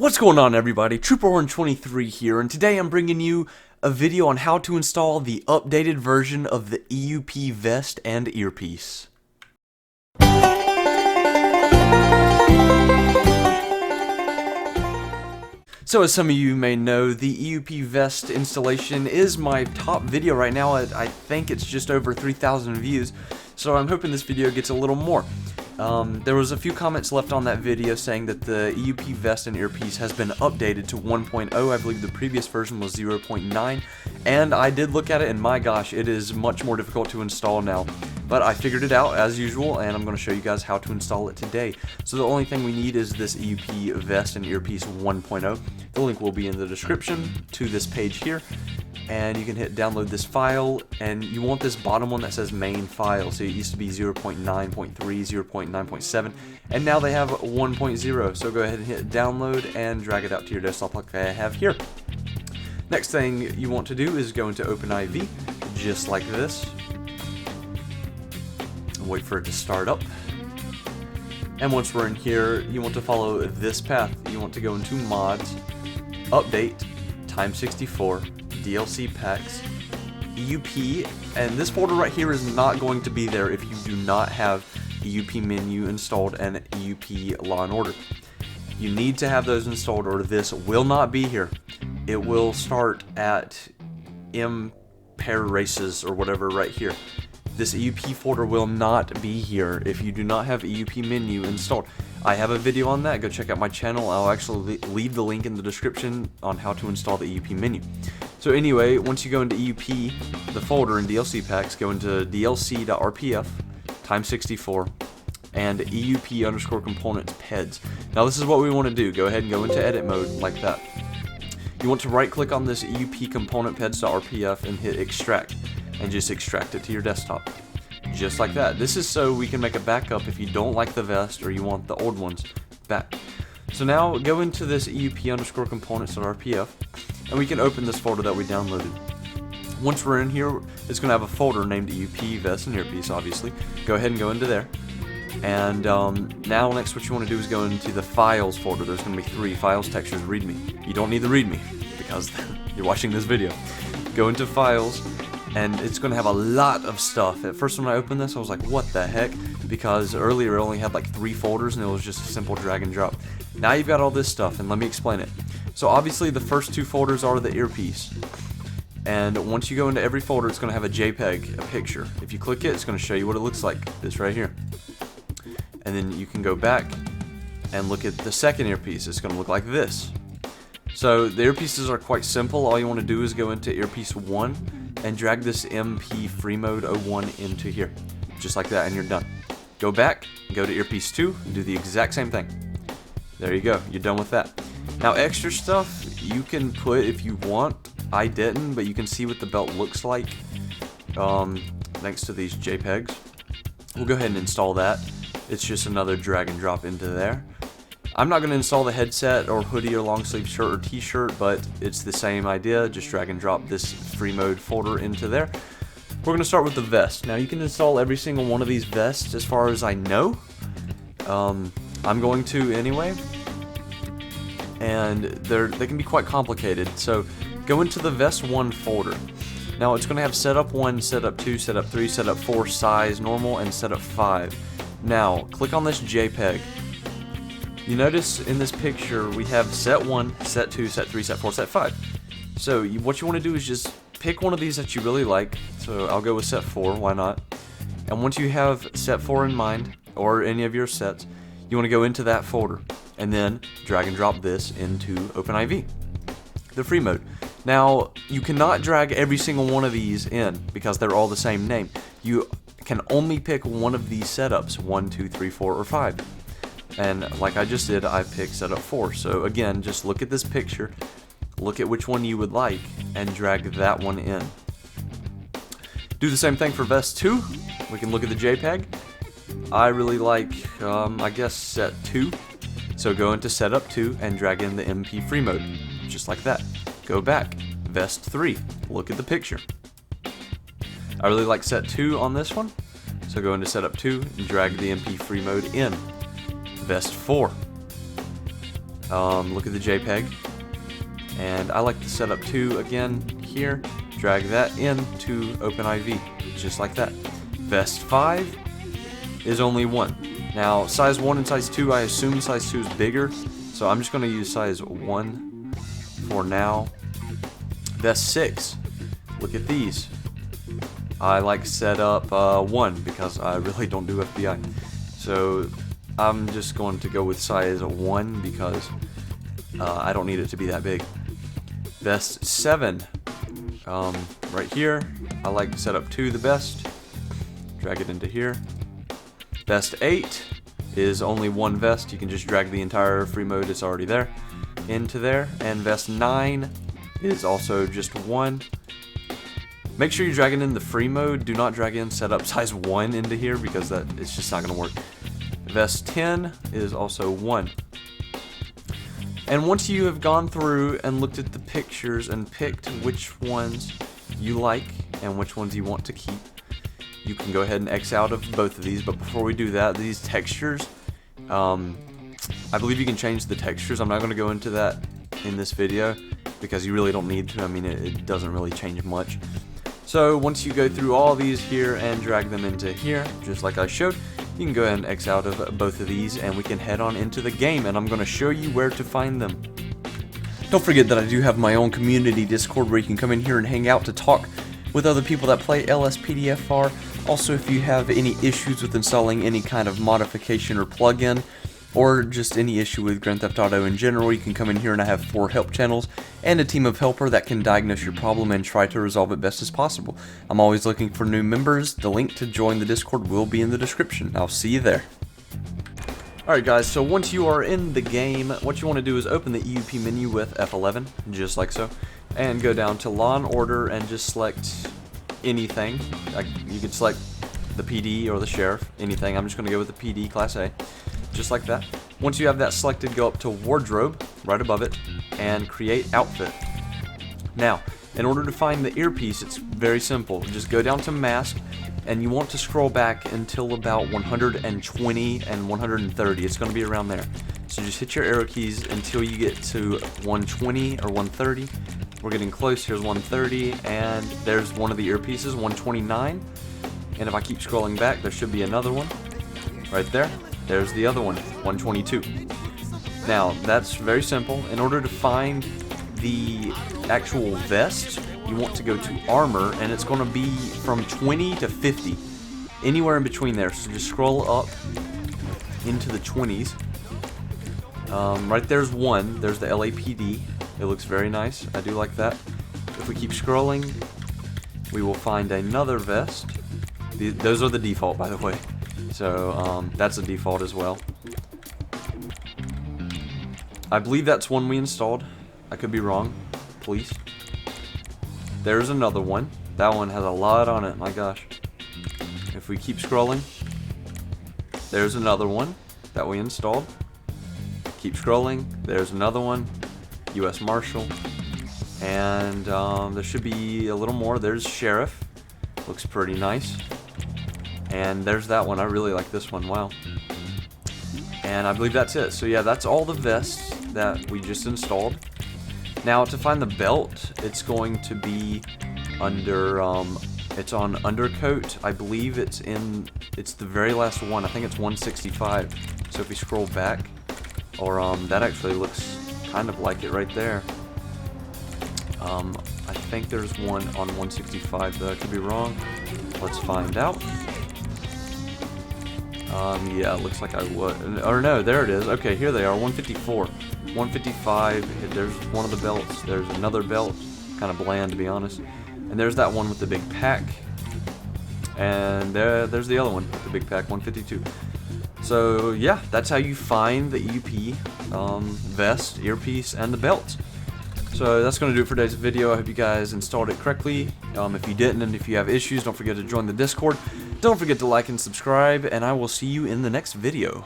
What's going on, everybody? TrooperOrange23 here, and today I'm bringing you a video on how to install the updated version of the EUP Vest and Earpiece. So as some of you may know, the EUP Vest installation is my top video right now. I think it's just over 3,000 views, so I'm hoping this video gets a little more. There was a few comments left on that video saying that the EUP Vest and Earpiece has been updated to 1.0. I believe the previous version was 0.9, and I did look at it, and my gosh, it is much more difficult to install now. But I figured it out as usual, and I'm going to show you guys how to install it today. So the only thing we need is this EUP Vest and Earpiece 1.0. The link will be in the description to this page here, and you can hit download this file, and you want this bottom one that says main file. So it used to be 0.9.3, 0.9.7, and now they have 1.0. So go ahead and hit download and drag it out to your desktop like I have here. Next thing you want to do is go into OpenIV, just like this. Wait for it to start up. And once we're in here, you want to follow this path. You want to go into Mods, Update, Time64, DLC Packs, EUP, and this folder right here is not going to be there if you do not have EUP Menu installed and EUP Law and Order. You need to have those installed or this will not be here. It will start at Pair Races or whatever right here. This EUP folder will not be here if you do not have EUP Menu installed. I have a video on that. Go check out my channel. I'll actually leave the link in the description on how to install the EUP Menu. So anyway, once you go into EUP, the folder in DLC Packs, go into dlc.rpf, time64, and EUP_components PEDs. Now this is what we want to do. Go ahead and go into edit mode like that. You want to right click on this EUP component PEDs.rpf and hit extract, and just extract it to your desktop. Just like that. This is so we can make a backup if you don't like the vest or you want the old ones back. So now go into this EUP_components.rpf, and we can open this folder that we downloaded. Once we're in here, it's going to have a folder named EUP Vest and Earpiece, obviously. Go ahead and go into there. And now next what you want to do is go into the Files folder. There's going to be 3 Files, Textures, README. You don't need the README because you're watching this video. Go into Files, and it's going to have a lot of stuff. At first when I opened this, I was like, what the heck? Because earlier it only had like 3 folders and it was just a simple drag and drop. Now you've got all this stuff, and let me explain it. So obviously the first 2 folders are the earpiece. And once you go into every folder, it's going to have a JPEG, a picture. If you click it, it's going to show you what it looks like, this right here. And then you can go back and look at the second earpiece. It's going to look like this. So the earpieces are quite simple. All you want to do is go into earpiece 1 and drag this MP free mode 01 into here. Just like that, and you're done. Go back, go to earpiece 2, and do the exact same thing. There you go, you're done with that. Now extra stuff you can put if you want. I didn't, but you can see what the belt looks like thanks to these JPEGs. We'll go ahead and install that. It's just another drag and drop into there. I'm not going to install the headset or hoodie or long sleeve shirt or t-shirt, but it's the same idea. Just drag and drop this free mode folder into there. We're going to start with the vest. Now you can install every single one of these vests as far as I know. I'm going to anyway. And they can be quite complicated. So go into the Vest 1 folder. Now it's going to have Setup 1, Setup 2, Setup 3, Setup 4, Size, Normal, and Setup 5. Now click on this JPEG. You notice in this picture we have Set 1, Set 2, Set 3, Set 4, Set 5. So what you want to do is just pick one of these that you really like. So I'll go with Set 4, why not? And once you have Set 4 in mind, or any of your sets, you want to go into that folder and then drag and drop this into OpenIV, the free mode. Now you cannot drag every single one of these in because they're all the same name. You can only pick one of these setups, 1, 2, 3, 4, or 5. And like I just did, I picked setup 4. So again, just look at this picture, look at which one you would like, and drag that one in. Do the same thing for Vest 2. We can look at the JPEG. I really like, I guess, Set 2. So go into Setup 2 and drag in the MP free mode, just like that. Go back, Vest 3, look at the picture. I really like Set 2 on this one, so go into Setup 2 and drag the MP free mode in. Vest 4. Look at the JPEG. And I like to set up 2 again here. Drag that into OpenIV, just like that. Vest 5 is only 1. Now, size 1 and size 2, I assume size 2 is bigger, so I'm just going to use size 1 for now. Vest 6, look at these. I like set up 1 because I really don't do FBI. So I'm just going to go with size 1 because I don't need it to be that big. Vest 7, right here, I like to set up 2 the best. Drag it into here. Vest 8 is only 1 vest. You can just drag the entire free mode, it's already there, into there. And Vest 9 is also just 1. Make sure you're dragging in the free mode. Do not drag in setup size 1 into here because it's just not going to work. Vest 10 is also 1. And once you have gone through and looked at the pictures and picked which ones you like and which ones you want to keep, you can go ahead and X out of both of these. But before we do that, these textures, I believe you can change the textures. I'm not going to go into that in this video because you really don't need to. I mean, it doesn't really change much. So once you go through all these here and drag them into here, just like I showed, you can go ahead and X out of both of these and we can head on into the game, and I'm going to show you where to find them. Don't forget that I do have my own community Discord where you can come in here and hang out to talk with other people that play LSPDFR. Also, if you have any issues with installing any kind of modification or plugin, or just any issue with Grand Theft Auto in general, you can come in here and I have 4 help channels and a team of helper that can diagnose your problem and try to resolve it best as possible. I'm always looking for new members. The link to join the Discord will be in the description. I'll see you there. Alright guys, so once you are in the game, what you want to do is open the EUP menu with F11, just like so, and go down to Law and Order and just select anything. You can select the PD or the Sheriff, anything. I'm just going to go with the PD Class A. Just like that. Once you have that selected, go up to Wardrobe, right above it, and create Outfit. Now, in order to find the earpiece, it's very simple. Just go down to Mask, and you want to scroll back until about 120 and 130. It's going to be around there. So just hit your arrow keys until you get to 120 or 130. We're getting close. Here's 130, and there's one of the earpieces, 129. And if I keep scrolling back, there should be another one right there. There's the other one, 122. Now, that's very simple. In order to find the actual vest, you want to go to Armor, and it's going to be from 20 to 50. Anywhere in between there. So just scroll up into the 20s. Right there's one. There's the LAPD. It looks very nice. I do like that. If we keep scrolling, we will find another vest. Those are the default, by the way. So that's a default as well. I believe that's one we installed. I could be wrong. Please. There's another one. That one has a lot on it. My gosh. If we keep scrolling, there's another one that we installed. Keep scrolling. There's another one. U.S. Marshal. And there should be a little more. There's Sheriff. Looks pretty nice. And there's that one. I really like this one. Wow. And I believe that's it. So yeah, that's all the vests that we just installed. Now to find the belt, it's going to be under, it's on undercoat. I believe it's the very last one. I think it's 165. So if we scroll back, or that actually looks kind of like it right there. I think there's one on 165, but I could be wrong. Let's find out. Yeah, it looks like I would. Or no, there it is. Okay, here they are, 154. 155, there's one of the belts. There's another belt, kind of bland to be honest. And there's that one with the big pack. And there's the other one with the big pack, 152. So yeah, that's how you find the EUP vest, earpiece, and the belt. So that's going to do it for today's video. I hope you guys installed it correctly. If you didn't, and if you have issues, don't forget to join the Discord. Don't forget to like and subscribe, and I will see you in the next video.